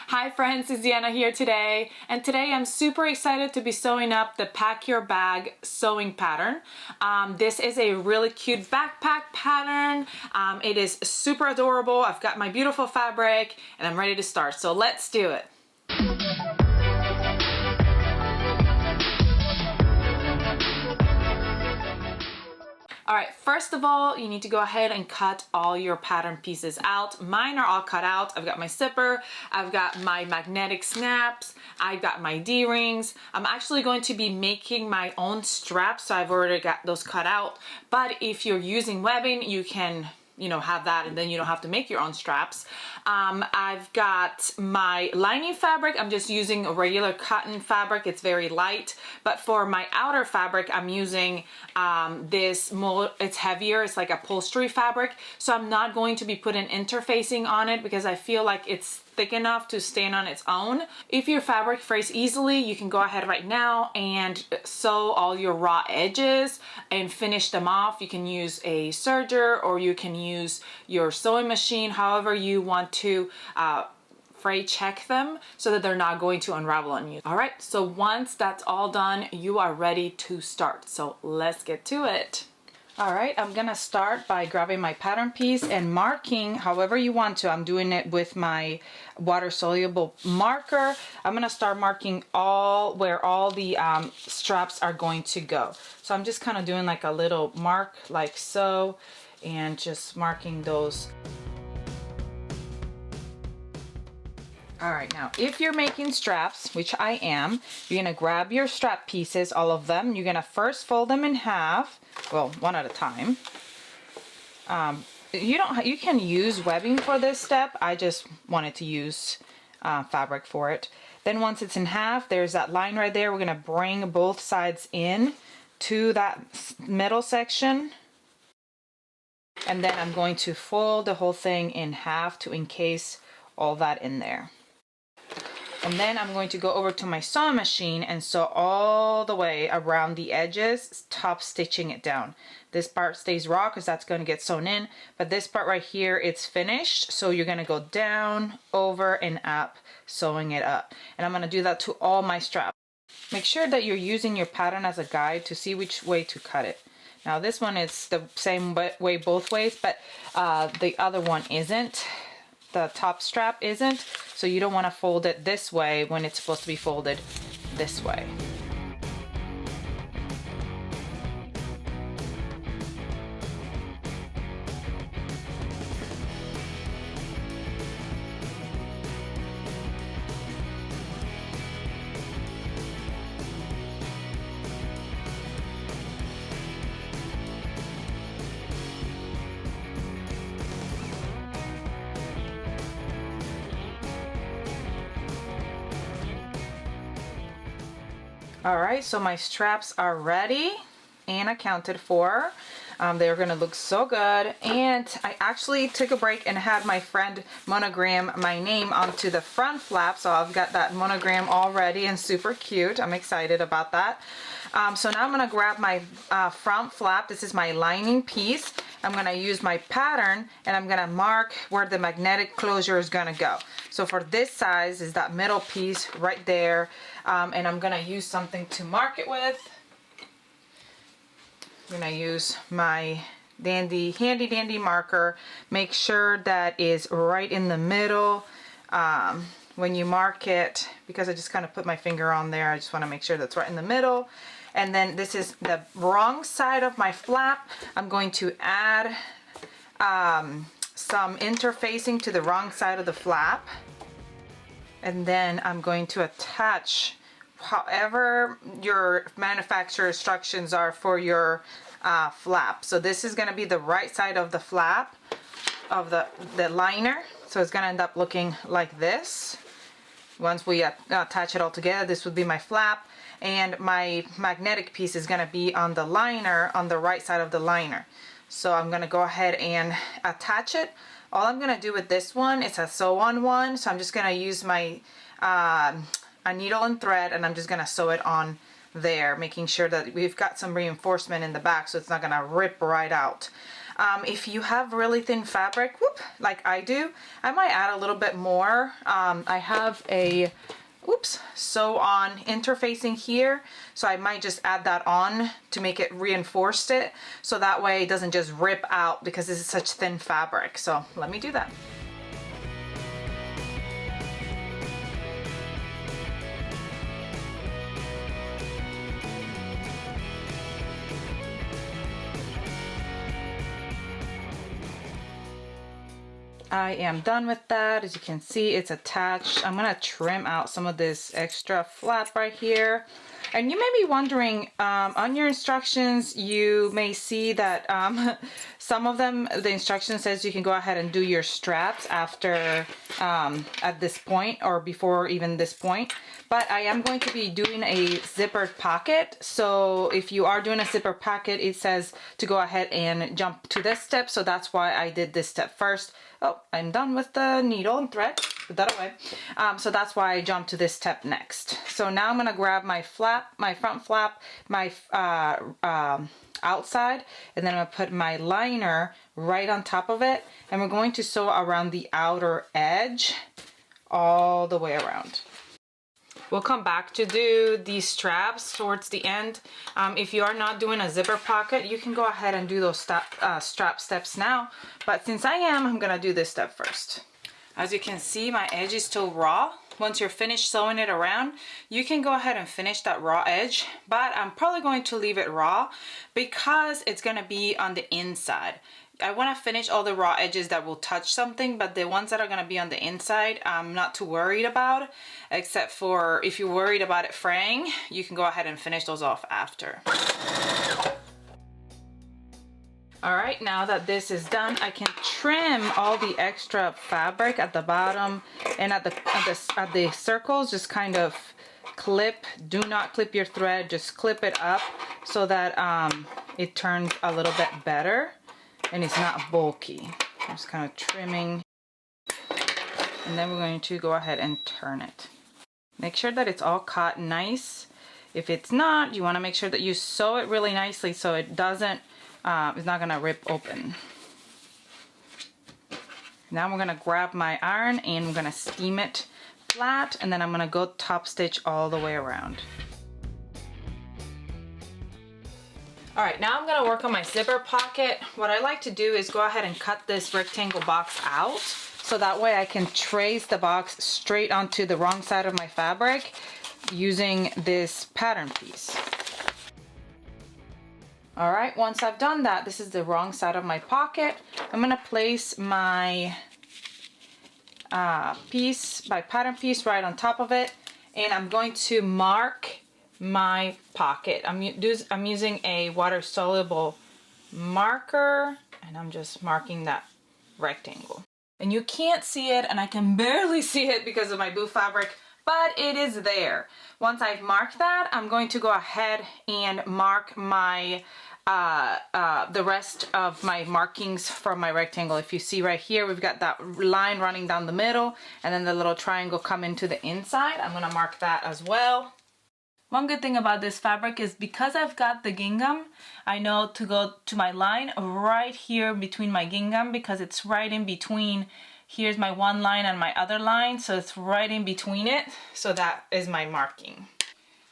Hi friends, it's Diana here today, and today I'm super excited to be sewing up the Pack Your Bag sewing pattern. This is a really cute backpack pattern. It is super adorable. I've got my beautiful fabric and I'm ready to start, so let's do it. Alright, first of all, you need to go ahead and cut all your pattern pieces out. Mine are all cut out. I've got my zipper, I've got my magnetic snaps, I've got my D-rings. I'm actually going to be making my own straps, so I've already got those cut out. But if you're using webbing, you can have that and then you don't have to make your own straps. I've got my lining fabric. I'm just using a regular cotton fabric. It's very light, but for my outer fabric, I'm using this more, it's heavier. It's like upholstery fabric. So I'm not going to be putting interfacing on it because I feel like it's thick enough to stand on its own. If your fabric frays easily, you can go ahead right now and sew all your raw edges and finish them off. You can use a serger or you can use your sewing machine, however you want to fray check them so that they're not going to unravel on you. All right, so once that's all done, you are ready to start. So let's get to it. All right, I'm gonna start by grabbing my pattern piece and marking however you want to. I'm doing it with my water soluble marker. I'm gonna start marking where all the straps are going to go. So I'm just kind of doing like a little mark like so and just marking those. All right, now if you're making straps, which I am, you're gonna grab your strap pieces, all of them. You're gonna first fold them in half, well, one at a time. You can use webbing for this step. I just wanted to use fabric for it. Then once it's in half, there's that line right there. We're gonna bring both sides in to that middle section. And then I'm going to fold the whole thing in half to encase all that in there. And then I'm going to go over to my sewing machine and sew all the way around the edges, top stitching it down. This part stays raw because that's going to get sewn in, but this part right here, it's finished. So you're going to go down, over, and up, sewing it up. And I'm going to do that to all my straps. Make sure that you're using your pattern as a guide to see which way to cut it. Now this one is the same way both ways, but the other one isn't. The top strap isn't, so you don't want to fold it this way when it's supposed to be folded this way. Alright, so my straps are ready and accounted for. They're gonna look so good, and I actually took a break and had my friend monogram my name onto the front flap, so I've got that monogram all ready and super cute. I'm excited about that. So now I'm gonna grab my front flap. This is my lining piece. I'm gonna use my pattern and I'm gonna mark where the magnetic closure is gonna go. So for this size is that middle piece right there, and I'm gonna use something to mark it with. I'm gonna use my handy dandy marker. Make sure that is right in the middle when you mark it, because I just kind of put my finger on there. I just want to make sure that's right in the middle. And then this is the wrong side of my flap. I'm going to add some interfacing to the wrong side of the flap, and then I'm going to attach however your manufacturer instructions are for your flap. So this is going to be the right side of the flap of the liner, so it's going to end up looking like this. Once we attach it all together, this would be my flap, and my magnetic piece is going to be on the liner, on the right side of the liner. So I'm going to go ahead and attach it. All I'm going to do with this one is a sew-on one, so I'm just going to use my a needle and thread, and I'm just going to sew it on there, making sure that we've got some reinforcement in the back so it's not going to rip right out. If you have really thin fabric, like I do, I might add a little bit more. I have a sew-on interfacing here, so I might just add that on to make it reinforced it, so that way it doesn't just rip out because this is such thin fabric. So let me do that. I am done with that. As you can see, it's attached. I'm gonna trim out some of this extra flap right here. And you may be wondering, on your instructions, you may see that some of them, the instruction says you can go ahead and do your straps after, at this point, or before even this point. But I am going to be doing a zippered pocket. So if you are doing a zipper pocket, it says to go ahead and jump to this step. So that's why I did this step first. Oh, I'm done with the needle and thread. Put that away. So that's why I jumped to this step next. So now I'm gonna grab my flap, my front flap, my outside, and then I'm gonna put my liner right on top of it, and we're going to sew around the outer edge all the way around. We'll come back to do these straps towards the end. If you are not doing a zipper pocket, you can go ahead and do those strap steps now. But since I am, I'm gonna do this step first. As you can see, my edge is still raw. Once you're finished sewing it around, you can go ahead and finish that raw edge, but I'm probably going to leave it raw because it's gonna be on the inside. I want to finish all the raw edges that will touch something, but the ones that are going to be on the inside, I'm not too worried about, except for if you're worried about it fraying, you can go ahead and finish those off after. All right, now that this is done, I can trim all the extra fabric at the bottom and at the circles. Just kind of clip. Do not clip your thread. Just clip it up so that it turns a little bit better and it's not bulky. I'm just kind of trimming, and then we're going to go ahead and turn it. Make sure that it's all caught nice. If it's not, you want to make sure that you sew it really nicely so it doesn't, it's not gonna rip open. Now we're gonna grab my iron and we're gonna steam it flat, and then I'm gonna go top stitch all the way around. All right, now I'm gonna work on my zipper pocket. What I like to do is go ahead and cut this rectangle box out, so that way I can trace the box straight onto the wrong side of my fabric using this pattern piece. All right, once I've done that, this is the wrong side of my pocket. I'm gonna place my pattern piece right on top of it, and I'm going to mark my pocket. I'm using a water soluble marker, and I'm just marking that rectangle. And you can't see it, and I can barely see it because of my blue fabric, but it is there. Once I've marked that, I'm going to go ahead and mark my the rest of my markings from my rectangle. If you see right here, we've got that line running down the middle, and then the little triangle coming to the inside. I'm gonna mark that as well. One good thing about this fabric is because I've got the gingham, I know to go to my line right here between my gingham, because it's right in between. Here's my one line and my other line, so it's right in between it. So that is my marking.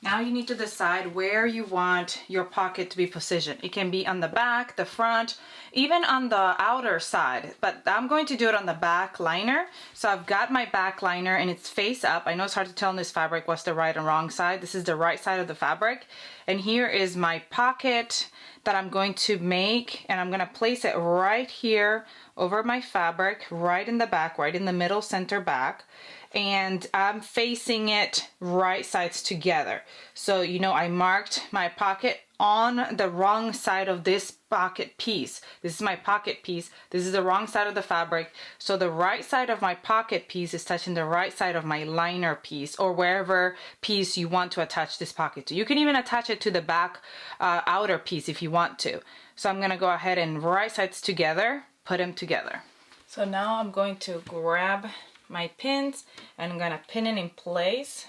Now you need to decide where you want your pocket to be positioned. It can be on the back, the front, even on the outer side, but I'm going to do it on the back liner. So I've got my back liner and it's face up. I know it's hard to tell in this fabric what's the right and wrong side. This is the right side of the fabric. And here is my pocket that I'm going to make, and I'm gonna place it right here over my fabric, right in the back, right in the middle center back. And I'm facing it right sides together. So, you know, I marked my pocket on the wrong side of this pocket piece. This is my pocket piece. This is the wrong side of the fabric. So the right side of my pocket piece is touching the right side of my liner piece, or wherever piece you want to attach this pocket to. You can even attach it to the back outer piece if you want to. So I'm gonna go ahead and right sides together, put them together. So now I'm going to grab my pins and I'm gonna pin it in place.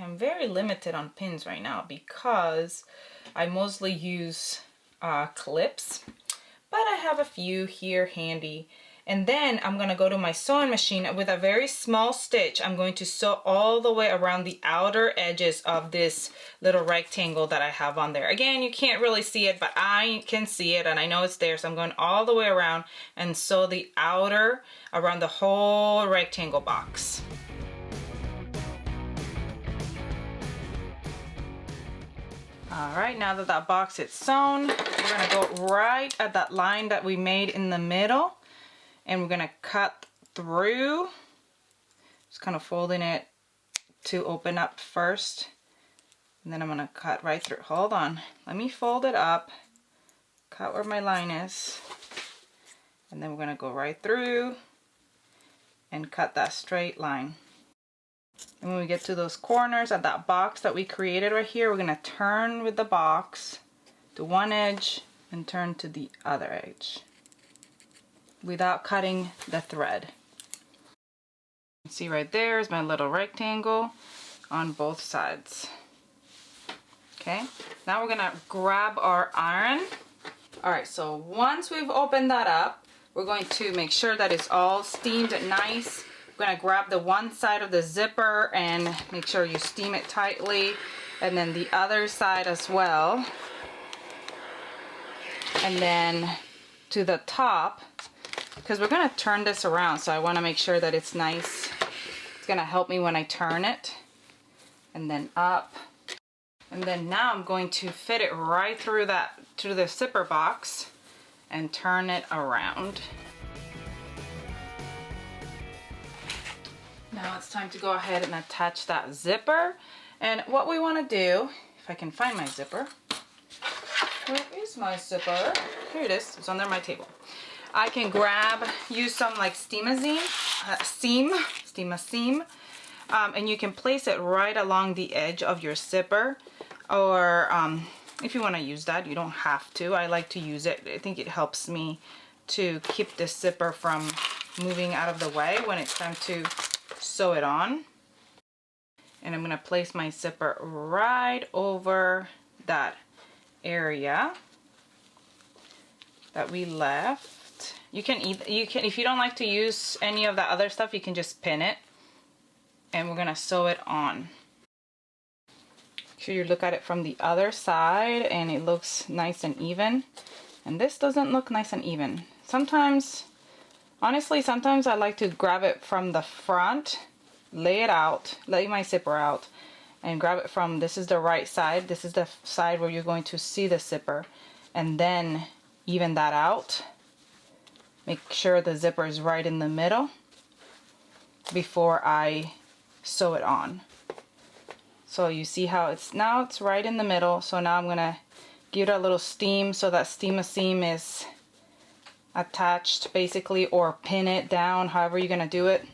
I'm very limited on pins right now because I mostly use clips, but I have a few here handy. And then I'm gonna go to my sewing machine with a very small stitch. I'm going to sew all the way around the outer edges of this little rectangle that I have on there. Again, you can't really see it, but I can see it and I know it's there. So I'm going all the way around and sew the outer around the whole rectangle box. All right, now that that box is sewn, we're gonna go right at that line that we made in the middle. And we're gonna cut through, just kind of folding it to open up first. And then I'm gonna cut right through. Hold on, let me fold it up, cut where my line is. And then we're gonna go right through and cut that straight line. And when we get to those corners at that box that we created right here, we're gonna turn with the box to one edge and turn to the other edge, without cutting the thread. See right there is my little rectangle on both sides. Okay, now we're gonna grab our iron. All right, so once we've opened that up, we're going to make sure that it's all steamed nice. We're gonna grab the one side of the zipper and make sure you steam it tightly, and then the other side as well. And then to the top, because we're gonna turn this around, so I wanna make sure that it's nice. It's gonna help me when I turn it. And then up. And then now I'm going to fit it right through that, to the zipper box, and turn it around. Now it's time to go ahead and attach that zipper. And what we wanna do, if I can find my zipper. Where is my zipper? Here it is, it's under my table. I can use some like seam, and you can place it right along the edge of your zipper, or if you want to use that, you don't have to. I like to use it. I think it helps me to keep this zipper from moving out of the way when it's time to sew it on. And I'm going to place my zipper right over that area that we left. You can if you don't like to use any of the other stuff, you can just pin it, and we're gonna sew it on. Make sure you look at it from the other side and it looks nice and even. And this doesn't look nice and even. Sometimes, honestly, sometimes I like to grab it from the front, lay my zipper out, and grab it from, this is the right side, this is the side where you're going to see the zipper, and then even that out. Make sure the zipper is right in the middle before I sew it on. So you see how now it's right in the middle. So now I'm gonna give it a little steam so that seam is attached basically, or pin it down, however you're gonna do it.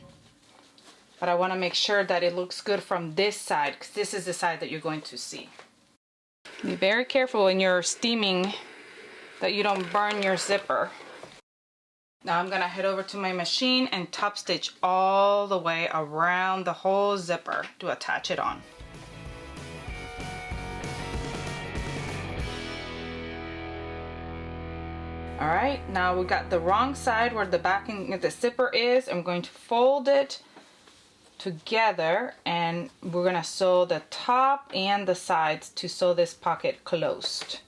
But I want to make sure that it looks good from this side, because this is the side that you're going to see. Be very careful when you're steaming that you don't burn your zipper. Now I'm gonna head over to my machine and top stitch all the way around the whole zipper to attach it on. All right, now we got the wrong side where the backing of the zipper is. I'm going to fold it together, and we're gonna sew the top and the sides to sew this pocket closed.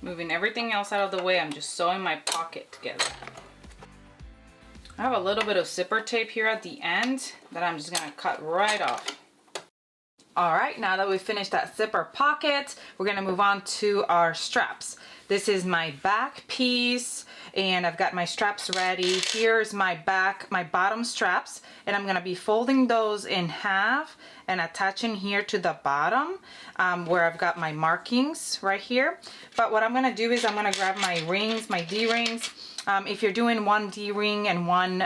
Moving everything else out of the way, I'm just sewing my pocket together. I have a little bit of zipper tape here at the end that I'm just gonna cut right off. All right, now that we've finished that zipper pocket, we're gonna move on to our straps. This is my back piece, and I've got my straps ready. Here's my bottom straps, and I'm gonna be folding those in half and attaching here to the bottom where I've got my markings right here. But what I'm gonna do is I'm gonna grab my rings, my D-rings. If you're doing one D-ring and one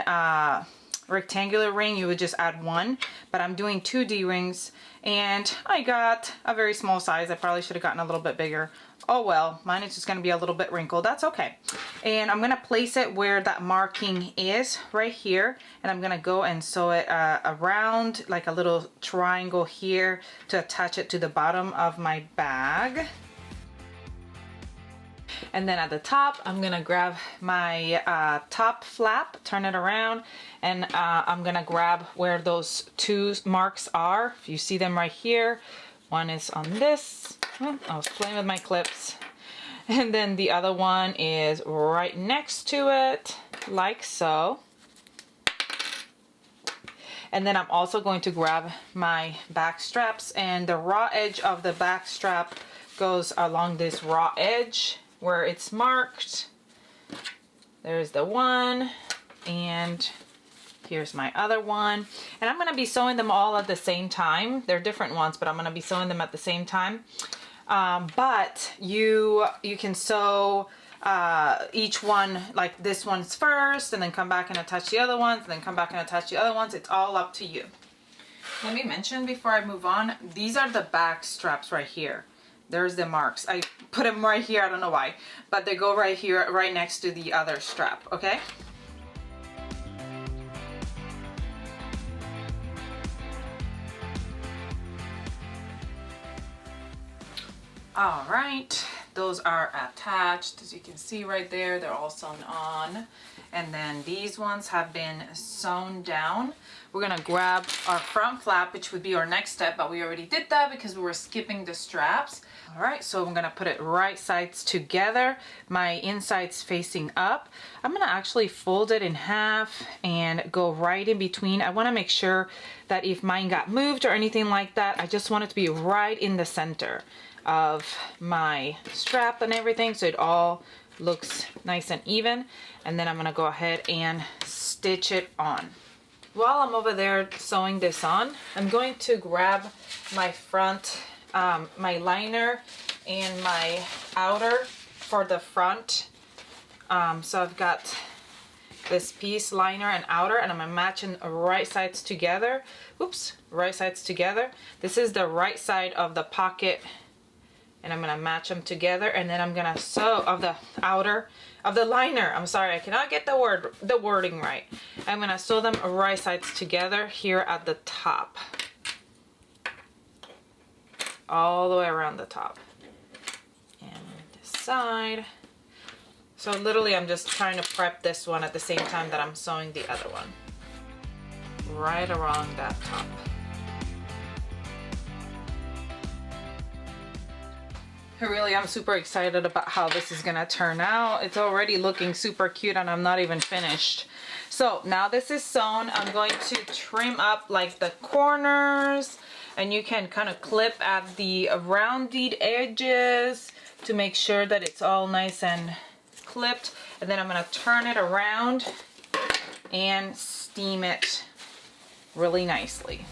rectangular ring, you would just add one, but I'm doing 2 D-rings, and I got a very small size. I probably should have gotten a little bit bigger. Oh well, mine is just going to be a little bit wrinkled. That's okay. And I'm going to place it where that marking is, right here, and I'm going to go and sew it around like a little triangle here to attach it to the bottom of my bag. And then at the top, I'm gonna grab my top flap, turn it around, and I'm gonna grab where those 2 marks are. If you see them right here, one is on this. Oh, I was playing with my clips. And then the other one is right next to it, like so. And then I'm also going to grab my back straps, and the raw edge of the back strap goes along this raw edge where it's marked. There's the one, and here's my other one. And I'm gonna be sewing them all at the same time. They're different ones, but I'm gonna be sewing them at the same time. But you can sew each one, like this one's first, and then come back and attach the other ones, and then come back and attach the other ones. It's all up to you. Let me mention before I move on, these are the back straps right here. There's the marks. I put them right here, I don't know why, but they go right here, right next to the other strap, okay? All right, those are attached. As you can see right there, they're all sewn on. And then these ones have been sewn down. We're gonna grab our front flap, which would be our next step, but we already did that because we were skipping the straps. All right, so I'm gonna put it right sides together, my insides facing up. I'm gonna actually fold it in half and go right in between. I wanna make sure that if mine got moved or anything like that, I just want it to be right in the center of my strap and everything, so it all looks nice and even. And then I'm gonna go ahead and stitch it on. While I'm over there sewing this on, I'm going to grab my front, my liner and my outer for the front. So I've got this piece, liner and outer, and I'm gonna matching right sides together. Oops, right sides together. This is the right side of the pocket, and I'm gonna match them together, and then I'm gonna sew of the outer of the liner. I'm sorry, I cannot get the wording right. I'm gonna sew them right sides together here at the top, all the way around the top, and this side. So literally, I'm just trying to prep this one at the same time that I'm sewing the other one, right around that top. I'm super excited about how this is gonna turn out. It's already looking super cute, and I'm not even finished. So now this is sewn, I'm going to trim up like the corners, and you can kind of clip at the rounded edges to make sure that it's all nice and clipped. And then I'm gonna turn it around and steam it really nicely.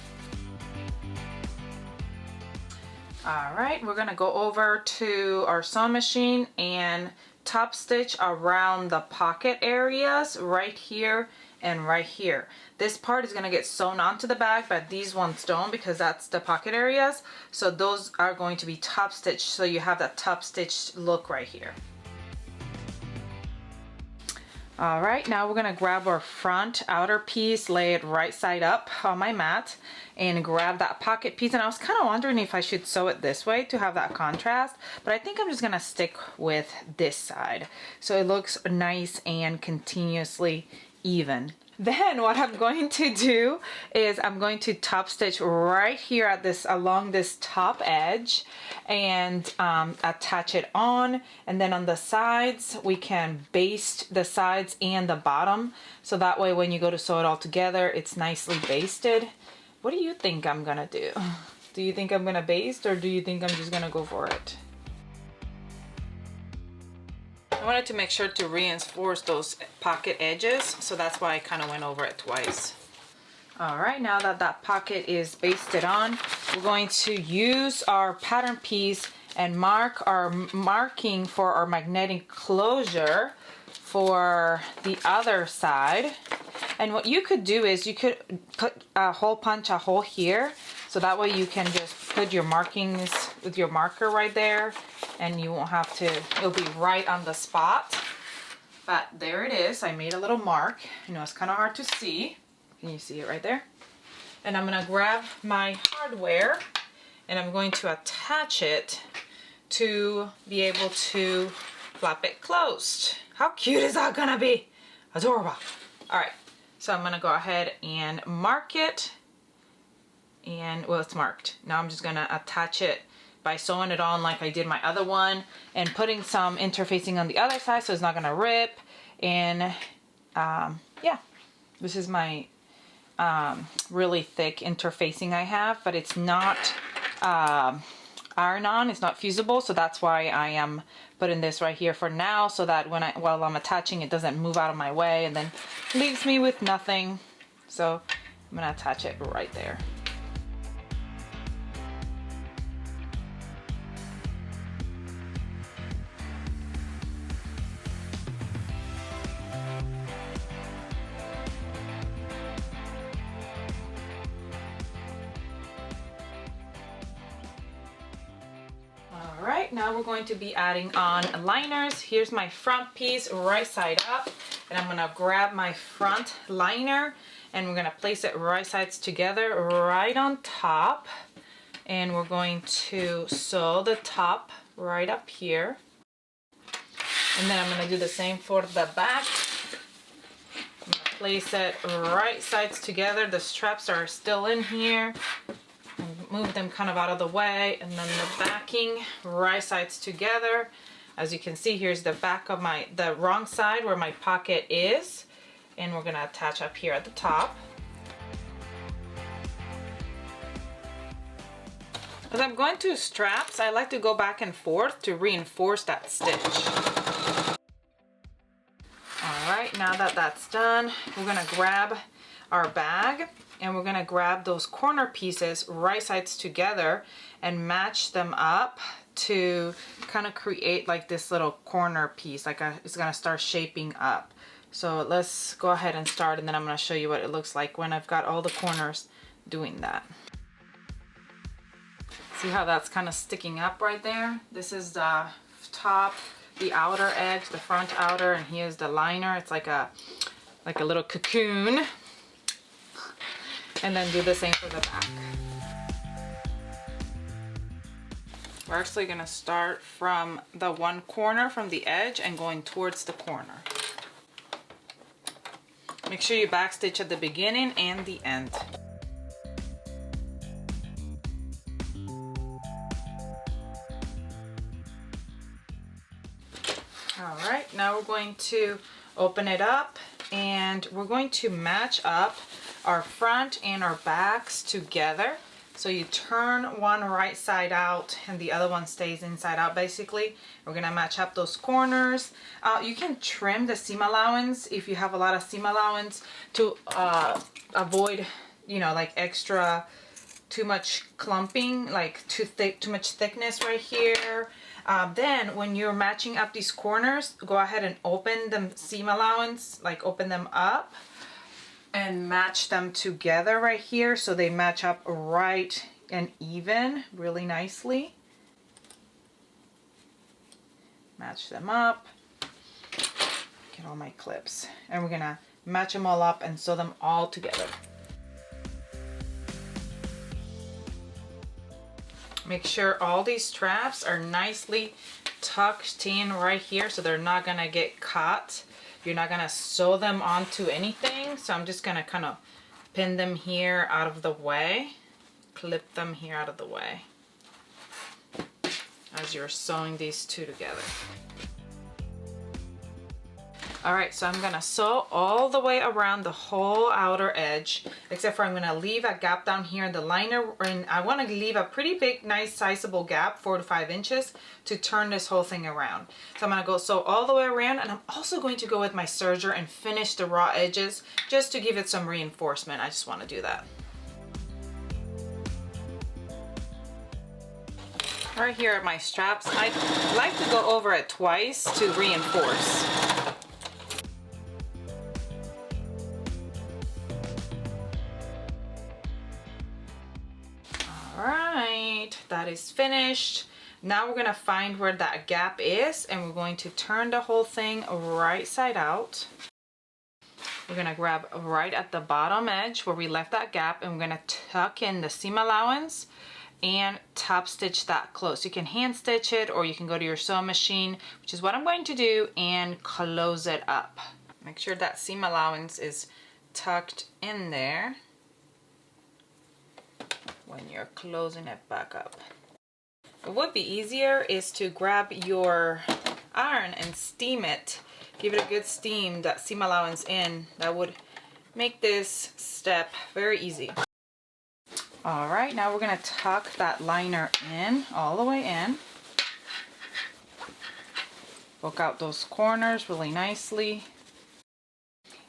All right, we're gonna go over to our sewing machine and top stitch around the pocket areas right here and right here. This part is gonna get sewn onto the bag, but these ones don't, because that's the pocket areas. So those are going to be top stitched, so you have that top stitched look right here. All right, now we're gonna grab our front outer piece, lay it right side up on my mat, and grab that pocket piece. And I was kind of wondering if I should sew it this way to have that contrast, but I think I'm just gonna stick with this side so it looks nice and continuously even. Then what I'm going to do is I'm going to top stitch right here at this, along this top edge, and attach it on. And then on the sides, we can baste the sides and the bottom, so that way when you go to sew it all together, it's nicely basted. What do you think I'm gonna do? Do you think I'm gonna baste, or do you think I'm just gonna go for it? I wanted to make sure to reinforce those pocket edges, so that's why I kind of went over it twice. All right, now that that pocket is basted on, we're going to use our pattern piece and mark our marking for our magnetic closure for the other side. And what you could do is you could put punch a hole here, so that way you can just put your markings with your marker right there, and you won't have to, it'll be right on the spot. But there it is. I made a little mark. You know, it's kind of hard to see. Can you see it right there? And I'm gonna grab my hardware and I'm going to attach it to be able to flap it closed. How cute is that gonna be? Adorable. All right, so I'm gonna go ahead and mark it. And well, it's marked. Now I'm just gonna attach it by sewing it on like I did my other one and putting some interfacing on the other side so it's not gonna rip. And yeah, this is my really thick interfacing I have, but it's not iron-on, it's not fusible, so that's why I am putting this right here for now, so that while I'm attaching, it doesn't move out of my way and then leaves me with nothing. So I'm gonna attach it right there. Alright, now we're going to be adding on liners. Here's my front piece right side up, and I'm gonna grab my front liner and we're gonna place it right sides together right on top, and we're going to sew the top right up here, and then I'm gonna do the same for the back. I'm gonna place it right sides together. The straps are still in here. Move them kind of out of the way, and then the backing right sides together. As you can see, here's the back of the wrong side where my pocket is, and we're gonna attach up here at the top. As I'm going to straps, I like to go back and forth to reinforce that stitch. All right, now that that's done, we're gonna grab our bag and we're gonna grab those corner pieces right sides together and match them up to kind of create like this little corner piece, it's gonna start shaping up. So let's go ahead and start, and then I'm gonna show you what it looks like when I've got all the corners doing that. See how that's kind of sticking up right there? This is the top, the outer edge, the front outer, and here's the liner. It's like a little cocoon. And then do the same for the back. We're actually gonna start from the one corner from the edge and going towards the corner. Make sure you backstitch at the beginning and the end. All right, now we're going to open it up and we're going to match up our front and our backs together. So you turn one right side out and the other one stays inside out basically. We're gonna match up those corners. You can trim the seam allowance if you have a lot of seam allowance to avoid, you know, like too much clumping, like too much thickness right here. Then when you're matching up these corners, go ahead and open the seam allowance, like open them up and match them together right here so they match up right and even really nicely. Match them up. Get all my clips. And we're gonna match them all up and sew them all together. Make sure all these straps are nicely tucked in right here so they're not gonna get caught. You're not gonna sew them onto anything, so I'm just gonna kind of pin them here out of the way, clip them here out of the way as you're sewing these two together. All right, so I'm gonna sew all the way around the whole outer edge, except for I'm gonna leave a gap down here in the liner, and I wanna leave a pretty big, nice, sizable gap, 4 to 5 inches, to turn this whole thing around. So I'm gonna go sew all the way around, and I'm also going to go with my serger and finish the raw edges, just to give it some reinforcement. I just wanna do that. Right here at my straps, I like to go over it twice to reinforce. is finished. Now we're gonna find where that gap is, and we're going to turn the whole thing right side out. We're gonna grab right at the bottom edge where we left that gap, and we're gonna tuck in the seam allowance and top stitch that close. You can hand stitch it, or you can go to your sewing machine, which is what I'm going to do, and close it up. Make sure that seam allowance is tucked in there when you're closing it back up. What would be easier is to grab your iron and steam it. Give it a good steam, that seam allowance in. That would make this step very easy. All right, now we're gonna tuck that liner in, all the way in. Poke out those corners really nicely.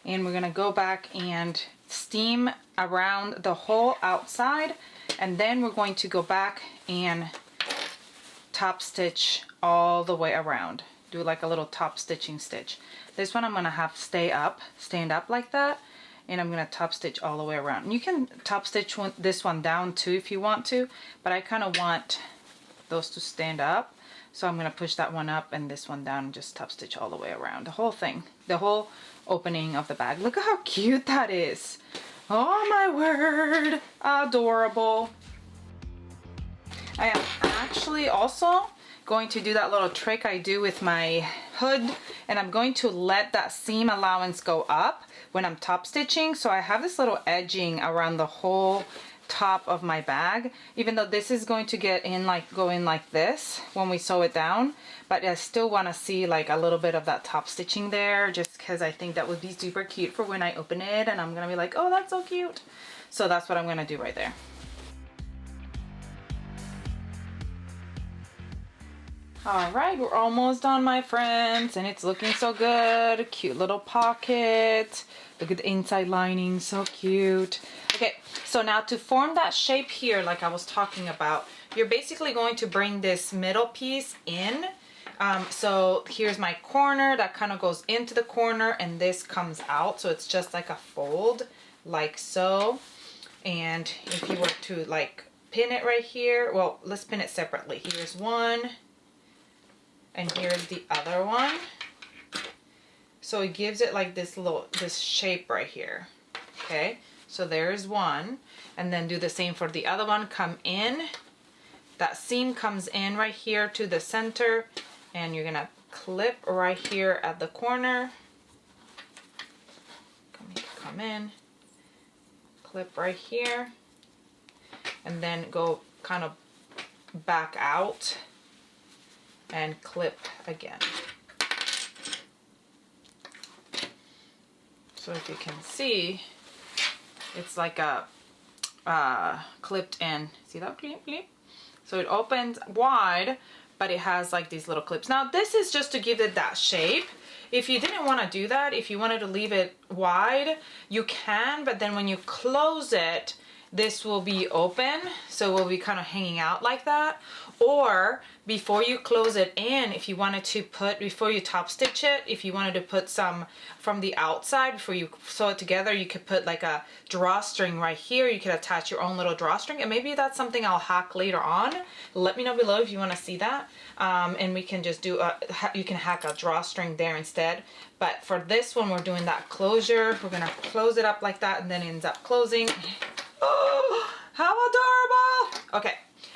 And we're gonna go back and steam around the whole outside, and then we're going to go back and top stitch all the way around. Do like a little top stitching stitch. This one I'm gonna have stand up like that, and I'm gonna top stitch all the way around. And you can top stitch this one down too if you want to, but I kind of want those to stand up, so I'm gonna push that one up and this one down and just top stitch all the way around the whole thing, the whole opening of the bag. Look at how cute that is. Oh my word, adorable. I am actually also going to do that little trick I do with my hood, and I'm going to let that seam allowance go up when I'm top stitching, so I have this little edging around the whole top of my bag, even though this is going to go in like this when we sew it down, but I still want to see like a little bit of that top stitching there, just because I think that would be super cute for when I open it, and I'm gonna be like, oh, that's so cute. So that's what I'm gonna do right there. All right, we're almost done, my friends, and it's looking so good. Cute little pocket. Look at the inside lining, so cute. Okay, so now to form that shape here, like I was talking about, you're basically going to bring this middle piece in. So here's my corner that kind of goes into the corner, and this comes out, so it's just like a fold, like so. And if you were to like pin it right here, well, let's pin it separately. Here's one. And here's the other one. So it gives it like this shape right here. Okay, so there's one. And then do the same for the other one. Come in. That seam comes in right here to the center. And you're gonna clip right here at the corner. Come in. Clip right here. And then go kind of back out. And clip again. So if you can see, it's like a clipped in. See that clip? So it opens wide, but it has like these little clips. Now this is just to give it that shape. If you didn't want to do that, if you wanted to leave it wide, you can, but then when you close it, this will be open, so it will be kind of hanging out like that. Or before you close it in, if you wanted to put, before you top stitch it, if you wanted to put some from the outside, before you sew it together, you could put like a drawstring right here. You could attach your own little drawstring, and maybe that's something I'll hack later on. Let me know below if you want to see that. And we can just do, you can hack a drawstring there instead. But for this one, we're doing that closure. We're gonna close it up like that, and then it ends up closing. Oh, how adorable! Okay,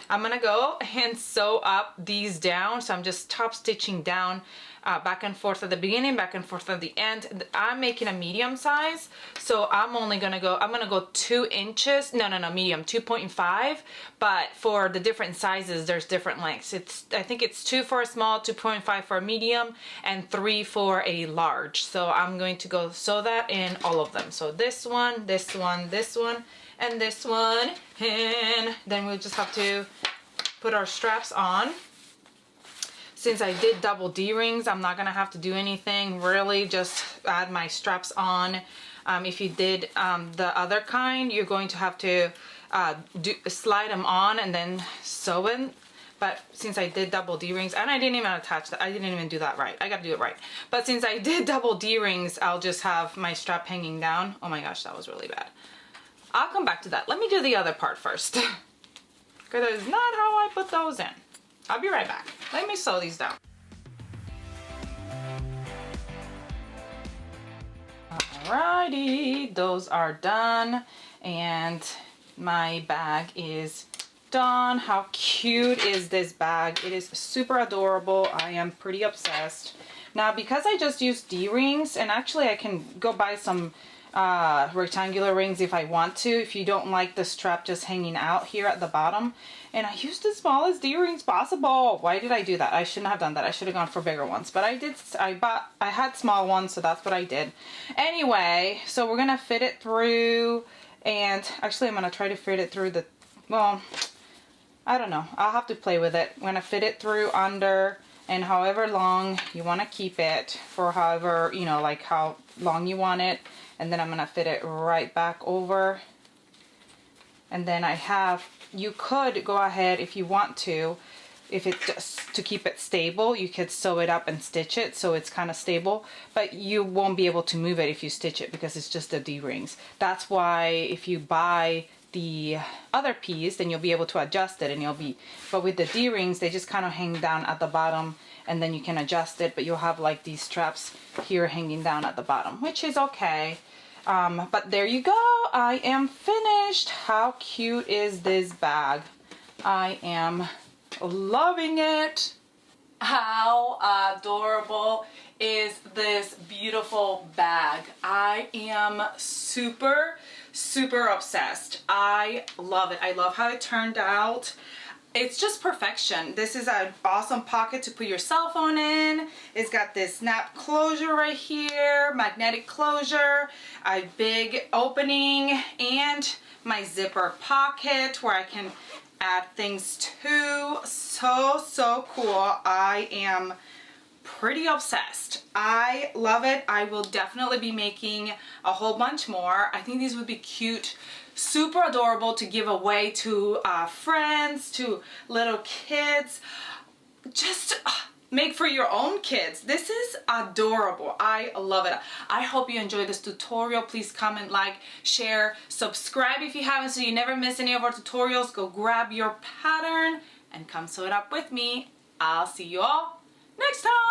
I'm gonna go and sew up these down. So I'm just top stitching down, back and forth at the beginning, back and forth at the end. I'm making a medium size, so I'm gonna go 2 inches. No, medium, 2.5. But for the different sizes, there's different lengths. I think it's 2 for a small, 2.5 for a medium, and 3 for a large. So I'm going to go sew that in all of them. So this one, this one, this one, and this one, and then we'll just have to put our straps on. Since I did double D-rings, I'm not gonna have to do anything really, just add my straps on. If you did the other kind, you're going to have to slide them on and then sew in. But since I did double D-rings, and I didn't even attach that, I didn't even do that right. I gotta do it right. But since I did double D-rings, I'll just have my strap hanging down. Oh my gosh, that was really bad. I'll come back to that. Let me do the other part first. because that is not how I put those in. I'll be right back. Let me sew these down. Alrighty, those are done, and my bag is done. How cute is this bag? It is super adorable. I am pretty obsessed. Now, because I just used D-rings, and actually I can go buy some rectangular rings if I want to, if you don't like the strap just hanging out here at the bottom. And I used the smallest D-rings possible. Why did I do that? I shouldn't have done that. I should have gone for bigger ones, but I had small ones, so that's what I did. Anyway, so we're gonna fit it through, and actually I'm gonna try to fit it through the, well, I don't know. I'll have to play with it. I'm gonna fit it through under, and however long you want to keep it for, however, you know, like how long you want it. And then I'm gonna fit it right back over. And then I have, you could go ahead if you want to, if it just to keep it stable, you could sew it up and stitch it so it's kind of stable, but you won't be able to move it if you stitch it because it's just the D-rings. That's why if you buy the other piece, then you'll be able to adjust it, and you'll be, but with the D-rings, they just kind of hang down at the bottom, and then you can adjust it, but you'll have like these straps here hanging down at the bottom, which is okay. But there you go. I am finished. How cute is this bag? I am loving it. How adorable is this beautiful bag? I am super, super obsessed. I love it. I love how it turned out. It's just perfection. This is an awesome pocket to put your cell phone in. It's got this snap closure right here, magnetic closure, a big opening, and my zipper pocket where I can add things to. So, so cool. I am pretty obsessed. I love it. I will definitely be making a whole bunch more. I think these would be cute, super adorable to give away to friends, to little kids. Just make for your own kids. This is adorable. I love it. I hope you enjoyed this tutorial. Please comment, like, share, subscribe if you haven't so you never miss any of our tutorials. Go grab your pattern and come sew it up with me. I'll see you all next time.